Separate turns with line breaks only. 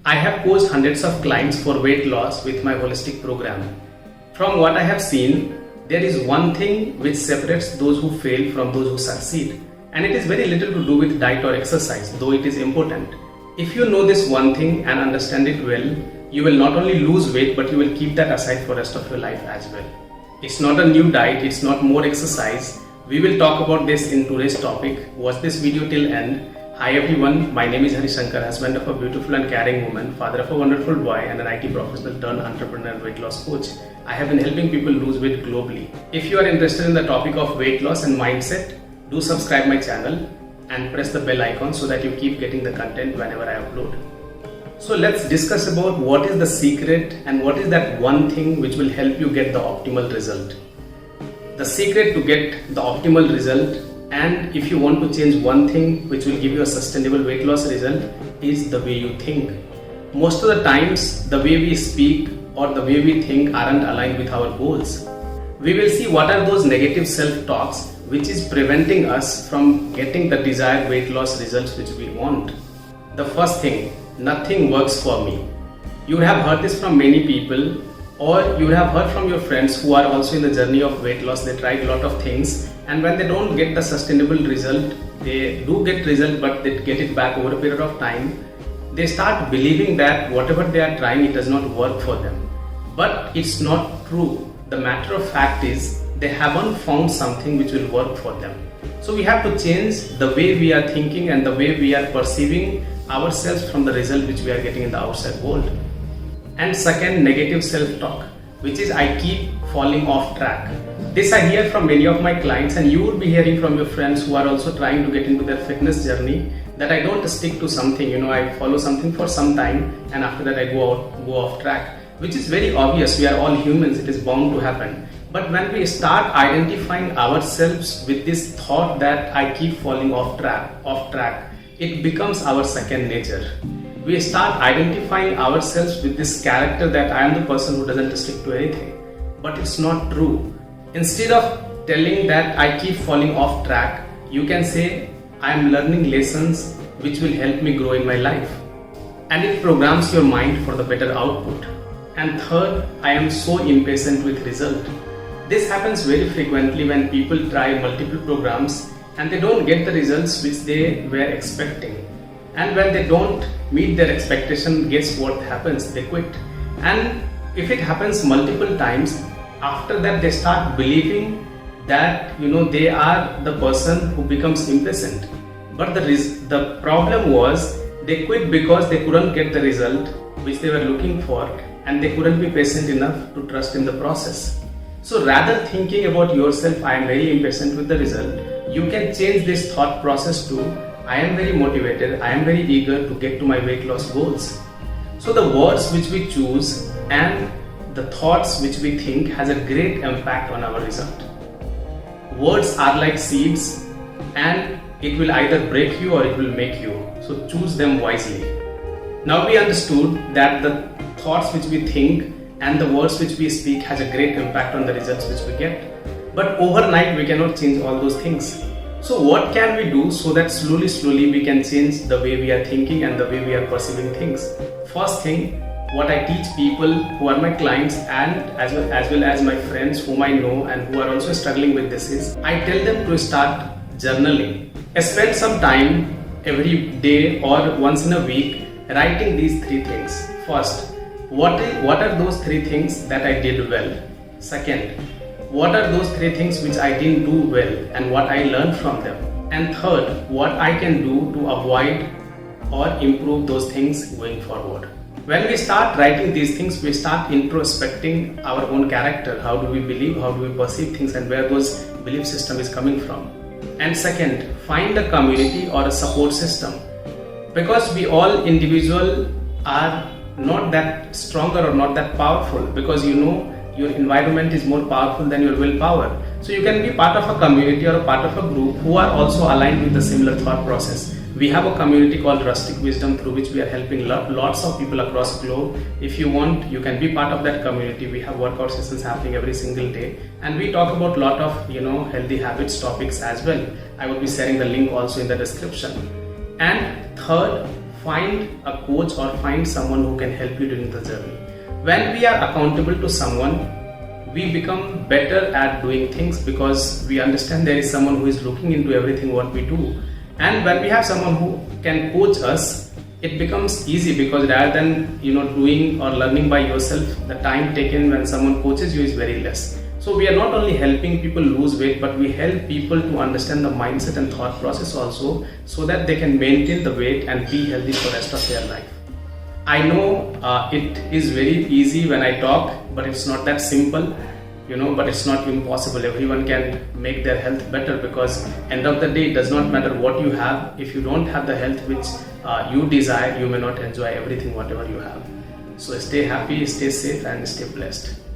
I have coached hundreds of clients for weight loss with my holistic program. From what I have seen, there is one thing which separates those who fail from those who succeed. And it is very little to do with diet or exercise, though it is important. If you know this one thing and understand it well, you will not only lose weight, but you will keep that aside for the rest of your life as well. It's not a new diet, it's not more exercise. We will talk about this in today's topic. Watch this video till end. Hi everyone, my name is Hari Shankar, husband of a beautiful and caring woman, father of a wonderful boy and an IT professional turned entrepreneur and weight loss coach. I have been helping people lose weight globally. If you are interested in the topic of weight loss and mindset, do subscribe my channel and press the bell icon so that you keep getting the content whenever I upload. So let's discuss about what is the secret and what is that one thing which will help you get the optimal result. The secret to get the optimal result, and if you want to change one thing which will give you a sustainable weight loss result, is the way you think. Most of the times the way we speak or the way we think aren't aligned with our goals. We will see what are those negative self-talks which is preventing us from getting the desired weight loss results which we want. The first thing, nothing works for me. You would have heard this from many people, or you would have heard from your friends who are also in the journey of weight loss. They tried a lot of things, and when they don't get the sustainable result, they do get result but they get it back over a period of time. They start believing that whatever they are trying, it does not work for them. But it's not true. The matter of fact is they haven't found something which will work for them. So we have to change the way we are thinking and the way we are perceiving ourselves from the result which we are getting in the outside world. And second, negative self-talk, which is I keep falling off track. This I hear from many of my clients, and you would be hearing from your friends who are also trying to get into their fitness journey, that I don't stick to something, I follow something for some time and after that I go off track, which is very obvious. We are all humans, it is bound to happen. But when we start identifying ourselves with this thought that I keep falling off track, it becomes our second nature. We start identifying ourselves with this character that I am the person who doesn't stick to anything. But it's not true. Instead of telling that I keep falling off track, you can say I am learning lessons which will help me grow in my life. And it programs your mind for the better output. And third, I am so impatient with result. This happens very frequently when people try multiple programs and they don't get the results which they were expecting. And when they don't meet their expectation, guess what happens? They quit. And if it happens multiple times, after that they start believing that they are the person who becomes impatient. But the problem was they quit because they couldn't get the result which they were looking for, and they couldn't be patient enough to trust in the process. So rather thinking about yourself, I am very impatient with the result, you can change this thought process to I am very motivated, I am very eager to get to my weight loss goals. So the words which we choose and the thoughts which we think has a great impact on our result. Words are like seeds, and it will either break you or it will make you. So choose them wisely. Now we understood that the thoughts which we think and the words which we speak has a great impact on the results which we get. But overnight we cannot change all those things. So what can we do so that slowly we can change the way we are thinking and the way we are perceiving things? First thing, what I teach people who are my clients and as well as my friends whom I know and who are also struggling with this is, I tell them to start journaling. Spend some time every day or once in a week writing these three things. First, what are those three things that I did well? Second, what are those three things which I didn't do well and what I learned from them? And third, what I can do to avoid or improve those things going forward. When we start writing these things, we start introspecting our own character. How do we believe, how do we perceive things, and where those belief system is coming from. And second, find a community or a support system. Because we all individual are not that stronger or not that powerful, because your environment is more powerful than your willpower. So you can be part of a community or a part of a group who are also aligned with the similar thought process. We have a community called Rustic Wisdom through which we are helping lots of people across the globe. If you want, you can be part of that community. We have workout sessions happening every single day, and we talk about a lot of healthy habits topics as well. I will be sharing the link also in the description. And third, find a coach or find someone who can help you during the journey. When we are accountable to someone, we become better at doing things because we understand there is someone who is looking into everything what we do. And when we have someone who can coach us, it becomes easy because rather than doing or learning by yourself, the time taken when someone coaches you is very less. So we are not only helping people lose weight, but we help people to understand the mindset and thought process also, so that they can maintain the weight and be healthy for the rest of their life. I know it is very easy when I talk, but it's not that simple, but it's not impossible. Everyone can make their health better, because end of the day, it does not matter what you have. If you don't have the health which you desire, you may not enjoy everything whatever you have. So stay happy, stay safe, and stay blessed.